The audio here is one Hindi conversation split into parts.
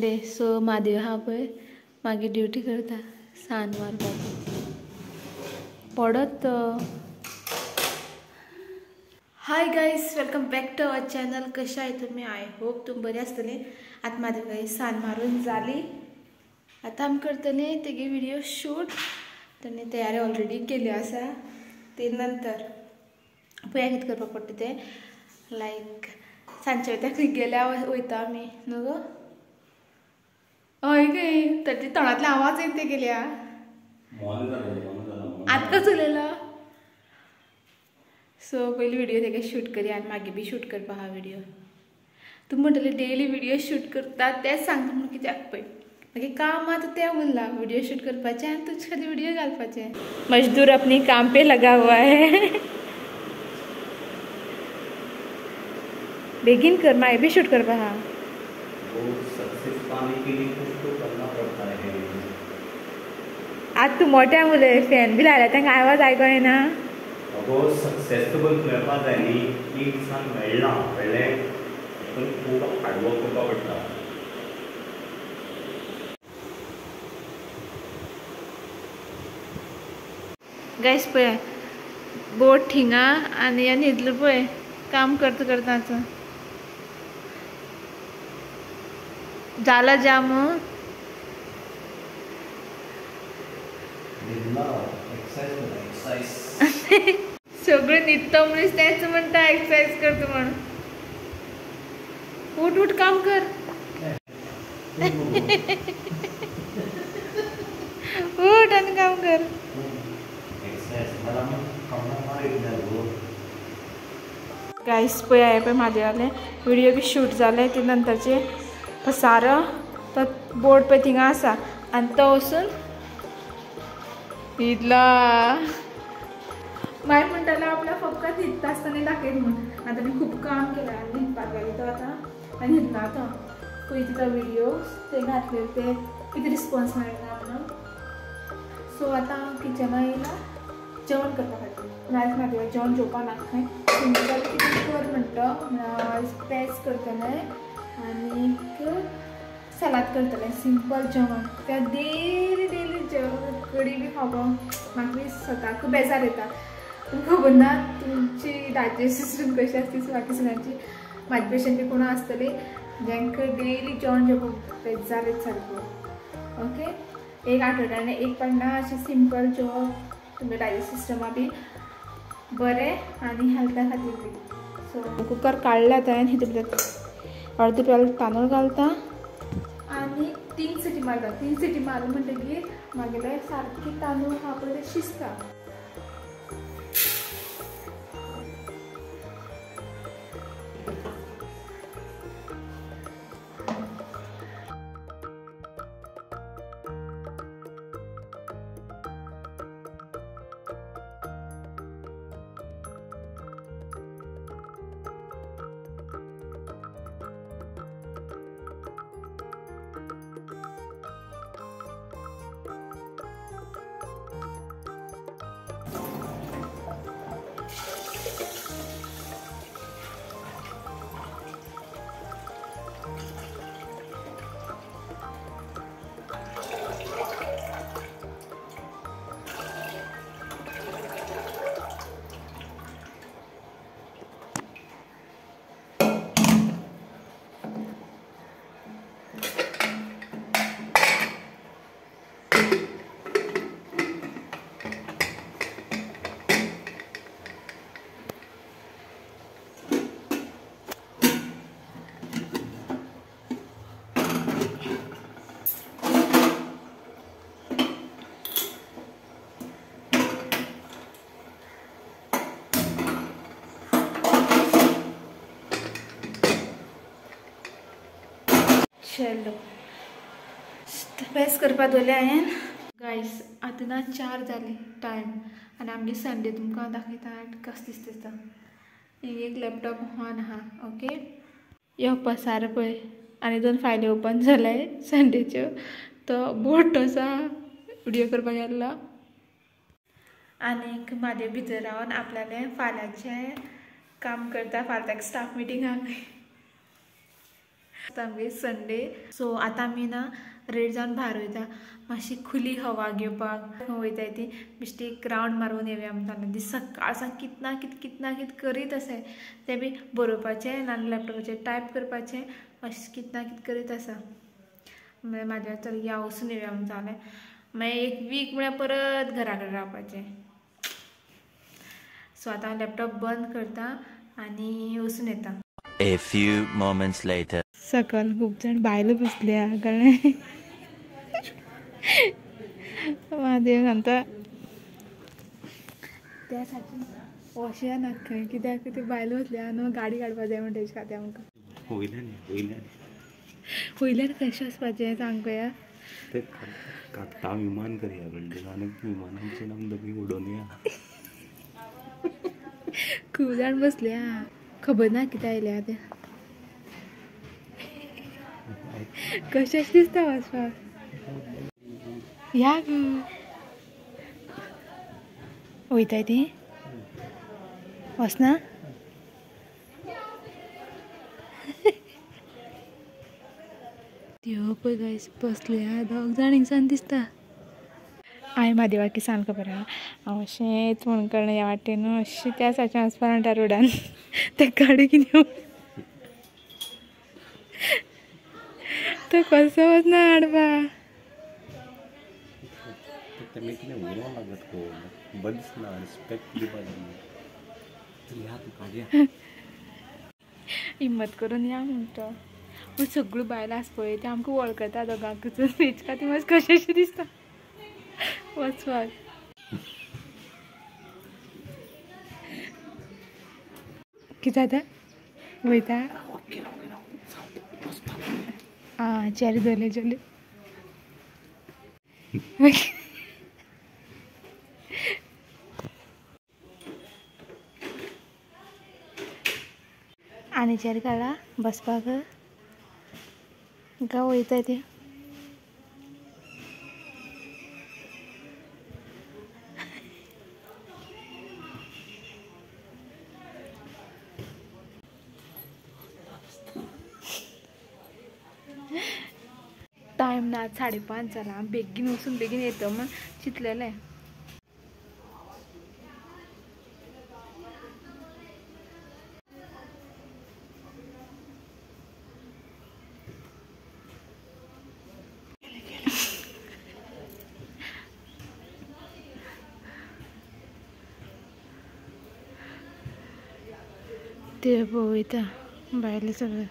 संडे सो म्हादेव हा पळय मागी ड्युटी करता सान मारपाक पडत। Hi guys, welcome back to our channel. कशा आहे तुम्ही? आय होप तुम बरे आसतले। आता म्हादेव गाईस सान मारून जाली, आता आमी करतले तेगे व्हिडिओ शूट। ताणी तयारी ऑलरेडी केली आसा, ते नंतर पळया कितें करपाक पडटा ते। लायक सांजचे वयता खंय गेल्यार वयता आमी न्हू गो? हय गे, ताचे तोंडांतले आवाज येते गेल्या आतां चलयला। सो पयली व्हिडिओ तेगे शूट करी आनी मागीर बी शूट करपा हा व्हिडिओ। तुमी म्हणटले डेली व्हिडिओ शूट करता तेच सांगता म्हणून कित्याक पळय मागीर काम आतां तें उरलां व्हिडिओ शूट करपाचें आनी तुजे खातीर व्हिडिओ घालपाचें। मजदूर अपनी काम पे लगा हुआ है। बेगीन कर, मागीर बी शूट करपा हा। सक्सेस पाने के लिए कुछ तो करना पड़ता है। आज तू मोठ्यान उलय, फॅन बी लायला तांकां आवाज आयको येना। अगो सक्सेसफुल मेळपाक जाय न्ही, एक दिसान मेळना कळ्ळें, पूण खूब हार्डवर्क करपाक पडटा। गायस पळय बोट थिंगा आनी ह्या न्हिदलो पळय काम करता करताच जाला जाम। सगळं न्हिदता मनीस तेच म्हणटा एक्सरसाइज करता म्हण। उठ उठ काम कर। उठ आनी काम कर। गाइस पळय पळय म्हादेवाले व्हिडिओ बी शूट जाले, ते नंतरचे पसारो तो बोर्ड पळय थिंगा आसा आनी तो वचून न्हिदला। मागीर म्हणटालो आपल्या फकत न्हिदता आसतना दाखयत म्हणून। आतां आमी खूब काम केलें आनी न्हिदपाक गेलो तो आतां न्हिदना तो। पळयता तो व्हिडिओ ते घातले ते कितें रिस्पॉन्स मेळना म्हणून। सो आतां हांव किचना येयला जेवण करपा खातीर। नायज म्हादेवा जेवण जेवपा नाका खंय, सिंपल कितें कर म्हणटा पेज करतलें आनीक सलाद करतलें। सिंपल जेवण त्या डेली जेवण कडी बी खावपाक म्हाका स्वताक बेजार येता। तुमकां खबर ना तुमची डायजेस्ट सिस्टम कशी आसता ती बाकी सगळ्यांची। म्हाजे पेशंट बी कोण आसतली जेंकां डेली जेवण जेवपाक बेजार येता सारको। ओके, एक आठवड्यान एक पावटी अशें सिंपल जेवप तुमच्या डायजेस्ट सिस्टमा बी बरें आनी हेल्था खातीर बी। सो कुकर काडला हांवें, हितून भितर अर्द पेल तांदूळ घालता आनी 3 सिटी मारता। 3 सिटी मारले म्हणटकीर मागीर सारकी तांदूळ हा पळय ते शिजता। चलो पेस करपा दवरलें हांवें। गायस आतां ना 4 जाली टायम आनी आमगे संडे तुमकां दाखयता कस दिसता। एक लॅपटॉप ऑन आहा। ओके, यो पसारो पळय आनी 2 फायली ओपन जाल्याय संडेच्यो। तो बोट आसा व्हिडिओ करपाक गेल्लो आनीक म्हादेव भितर रावन आपल्यालें फाल्यांचें काम करता। फाल्यां ताका स्टाफ मिटींग आहा। आसता आमगे संडे. सो आतां आमी ना रेडी जावन भायर वयता, मातशी खुली हवा घेवपाक वयताय ती. बेश्टी एक रावंड मारून येवया म्हणटालें. दीस सकाळसान कित ना कित करीत आसाय. तें बी बरोवपाचें नाजाल्यार लॅपटॉपाचेर टायप करपाचें, अशें कित ना कित करीत आसा. मागीर म्हाज्या चल या वचून येवया म्हणटालें. मागीर एक वीक म्हळ्यार परत घरा कडेन रावपाचें. सो आतां हांव लॅपटॉप बंद करता आनी वचून येता. A few moments later. सकल खूब जाण बायलो बसल्या कळ्ळें. महादेव सांगता त्या साठी वोशया नाका खंय, कित्याक ती बायलो बसल्या न्हू, गाडी काडपा जाय म्हण तेजे खातीर आमकां. वयल्यान कशें वचपाचें सांग पळया. ते कागता विमान करया बिल्डींग आनी विमानाचेर आमी दोगी उडोवन या. खूब जाण बसल्या, खबर ना कितें आयल्या तें. कशें दिसता वचपाक. या गो वयताय ती वचना. त्यो पळय गायस बसल्या, दोग जाण हिंगसान दिसता. हांवें म्हादेवाक सांग खबर आहा, हांव अशेंच म्हण कळ्ळें ह्या वाटेन अशें त्या सायडीन वचपा म्हणटा रोडान. ते गाडी कितें तो कसो वचना हाडपा. हिम्मत करून या म्हणटा. पूण सगळ्यो बायलां आसा पळय ते आमकां वळखता दोगांकूच. तेज खातीर मातशें कशेंशें दिसता वचपाक. कितें जाता वयता. आं चेर धरले चले. आनी चेर काडला बसपाक काय वयताय ते. टायम ना 5:30 जाला. बेगीन वचून बेगीन येतो म्हण चिंतलेलें. ते पळयता भायले सगळे.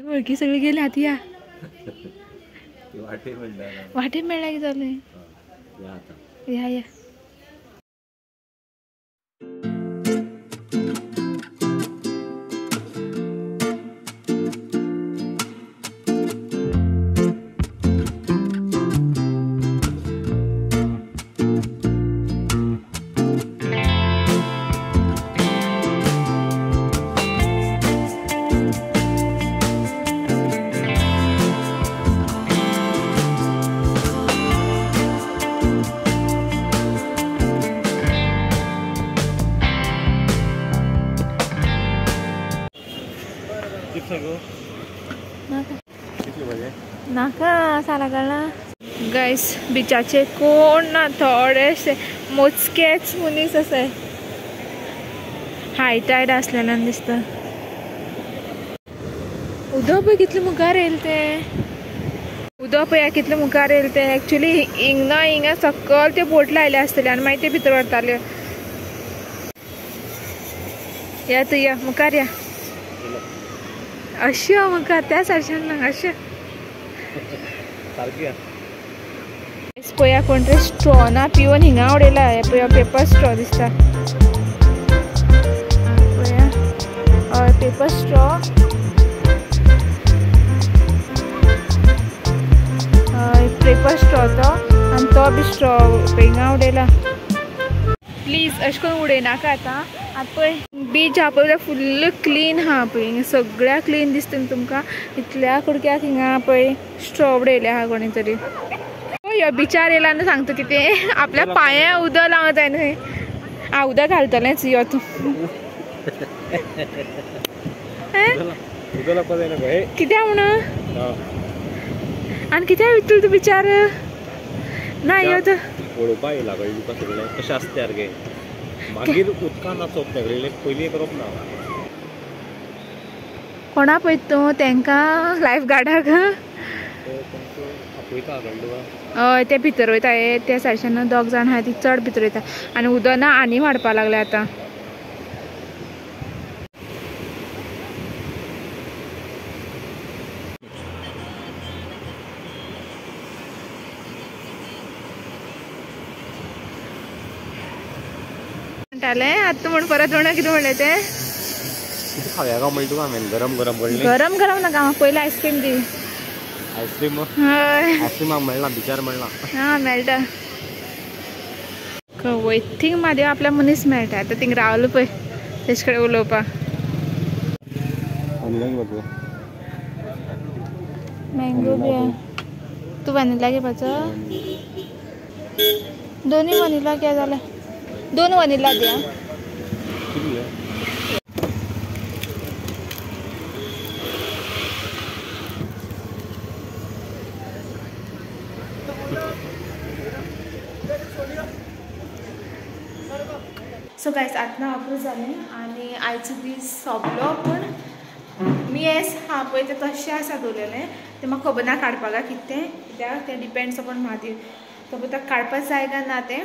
वळखी सगळी गेली आतां या वाटे मेळ्ळ्या की जालें. या या नाका साला कळना. गायस बिचाचे कोण ना, थोडेशे मोजकेच मनीस आसाय. हाय टायड आसलेल्यान दिसता. उदक पळय कितले मुखार येयले ते. उदक पळय कितले मुखार येयले ते. एक्चुअली हिंगा सकल ते बोट लायले आसतले आनी मागीर ते भितर व्हरताले. या तू या मुखार या. अशी मुखार त्या सारच्यान ना अशें. पळया कोण तरी स्ट्रॉ ना पिवन हिंगा उडयला. हे पळया पेपर स्ट्रॉ दिसता. पळया हय पेपर स्ट्रॉ. हय पेपर स्ट्रॉ तो आनी तो बी स्ट्रॉ हिंगा उडयला. प्लीज अशें करून उडयनाका आतां. आतां पळय बीच आहा पळय फुल्ल क्लीन आहा पळय. सगळ्या क्लीन दिसता तुमकां. इतल्या कुडक्याक हिंगा पळय स्ट्रॉ उडयले आहा कोणी तरी. ह्यो बिचार येयला न्हू सांगता कितें. आपल्या पांयां उदक लावंक जाय न्हय. हांव उदक घालतलेंच यो तूं. कित्या म्हणून आनी कित्या वितूल तूं बिचार ना यो तर पळोवपा येयला कळ्ळें तुका सगळें कशें आसता सारकें मागीर उदकान नाचप तेगडेलें पयलीं करप ना कोणा पळयत तूं तेंकां लायफ गार्डाक आपयता कळ्ळें हय ते भितर वयता हे त्या सायडच्यान 2 जाण आहा ती चड भितर वयता आनी उदक ना आनी वाडपा लागलें आतां म्हणटाले आतां म्हण परत म्हणा कितें म्हणलें तें कितें खावया काय म्हणलें तुका हांवें गरम गरम कळ्ळें गरम गरम नाका म्हाका पयलीं आयस्क्रीम दी आयस्क्रीम हय आयस्क्रीम म्हाका मेळना बिचार मेळना हां मेळटा वय थिंग म्हादेव आपल्या मनीस मेळटा आतां थिंग रावलो पळय तेजे कडेन उलोवपाक मँगो बी आहे तूं वनिला घेवपाचो दोनी वनिला घे जाल्यार 2 वनिला दी आं सो गायज आतां अप्रूव जालें आनी आयचो दीस सोंपलो पूण मी हां पळय तें तशें आसा दवरलेलें तें म्हाका खबर ना काडपाक काय कित्याक तें डिपेंड्स अपॉन म्हाजेर तो पळय ताका काडपाक जाय काय ना तें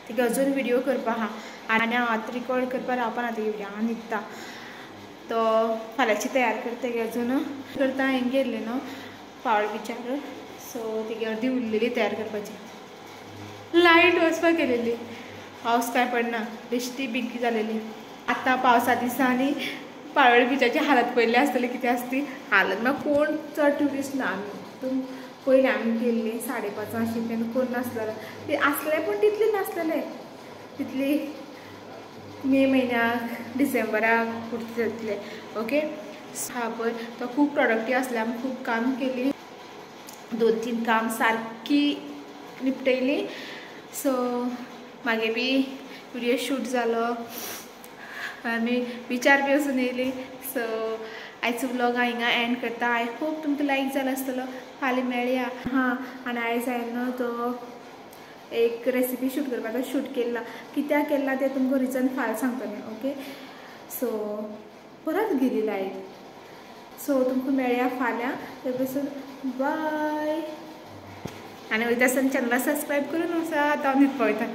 तेगे अजून व्हिडियो करपा आहा आनी हांव आतां रिकॉर्ड करपा रावपा ना तेगे व्हिडियो हांव न्हिदता तो फाल्यांची तयार करता तेगे अजून करता हांवें गेल्लें न्हू पावळ बिचार सो तेगे अर्दी उरलेली तयार करपाची लायट वचपाक गेलेली पावस काय पडना बेश्टी बिगी जालेली आतां पावसा दिसांनी पाळोळी बिचाची हालत पयली आसतली कितें आसता ती हालत ना कोण चड ट्युरिस्ट ना आमी पयलीं आमी गेल्ली 5:30 आशिल्ली तेन्ना कोण नासलेलो ते आसले पूण तितले नासलेले तितली मे म्हयन्याक डिसेंबराक पुरते जातले ओके हा पळय तो खूब प्रोडक्टीव आसले आमी खूब काम केली 2-3 काम सारकी निपटयली सो मागीर बी व्हिडियो शूट जालो आमी बिचार बी वचून येयली सो आयचो व्लॉग हांव हिंगा एंड करता आय होप तुमकां लायक जालो आसतलो फाल्यां मेळया हां आनी आयज हांवें तो एक रेसिपी शूट करपाचो शूट केला कित्याक केला तें तुमकां रिजन फाल्यां सांगतलें ओके सो परत गेली लायट सो तुमकां मेळया फाल्यां ते पासून बाय आनी वयता आसतना चॅनला सबस्क्रायब करून आसा आतां हांव न्हिदपा वयता